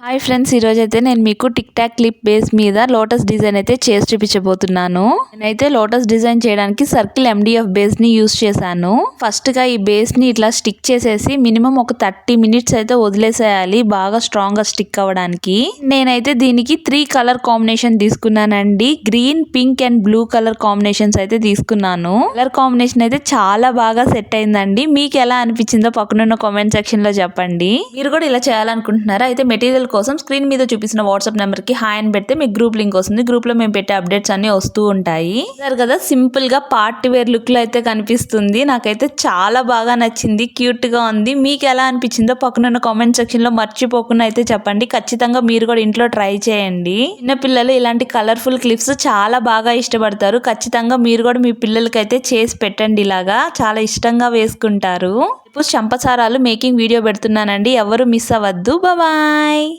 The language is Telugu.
హాయ్ ఫ్రెండ్స్, ఈరోజు అయితే నేను మీకు టిక్ టాక్ క్లిప్ బేస్ మీద లోటస్ డిజైన్ అయితే చేసి చూపించబోతున్నాను. నేనైతే లోటస్ డిజైన్ చేయడానికి సర్కిల్ MDF బేస్ ని యూస్ చేశాను. ఫస్ట్ గా ఈ బేస్ ని ఇట్లా స్టిక్ చేసేసి మినిమం ఒక 30 మినిట్స్ అయితే వదిలేసేయాలి, బాగా స్ట్రాంగ్ గా స్టిక్ అవ్వడానికి. నేనైతే దీనికి 3 కలర్ కాంబినేషన్ తీసుకున్నానండి. Green, pink and blue colour combinations అయితే తీసుకున్నాను. కలర్ కాంబినేషన్ అయితే చాలా బాగా సెట్ అయిందండి. మీకు ఎలా అనిపించిందో పక్కనున్న కామెంట్ సెక్షన్ లో చెప్పండి. మీరు కూడా ఇలా చేయాలనుకుంటున్నారా? అయితే మెటీరియల్ కోసం స్క్రీన్ మీద చూపిస్తున్న వాట్సాప్ నెంబర్ కి హాయ్ అని పెడితే మీకు గ్రూప్ లింక్ వస్తుంది. గ్రూప్ లో మేము పెట్టే అప్డేట్స్ అన్ని వస్తూ ఉంటాయి. సరే కదా, సింపుల్ గా పార్టీ వేర్ లుక్ లో అయితే కనిపిస్తుంది. నాకైతే చాలా బాగా నచ్చింది, క్యూట్ గా ఉంది. మీకు ఎలా అనిపించిందో పక్కనున్న కామెంట్ సెక్షన్ లో మర్చిపోకుండా అయితే చెప్పండి. ఖచ్చితంగా మీరు కూడా ఇంట్లో ట్రై చేయండి. చిన్న పిల్లలు ఇలాంటి కలర్ఫుల్ క్లిప్స్ చాలా బాగా ఇష్టపడతారు. ఖచ్చితంగా మీరు కూడా మీ పిల్లలకి అయితే చేసి పెట్టండి. ఇలాగా చాలా ఇష్టంగా వేసుకుంటారు. ఇప్పుడు చంపసారాలు మేకింగ్ వీడియో పెడుతున్నానండి, ఎవరు మిస్ అవ్వద్దు. బాయ్.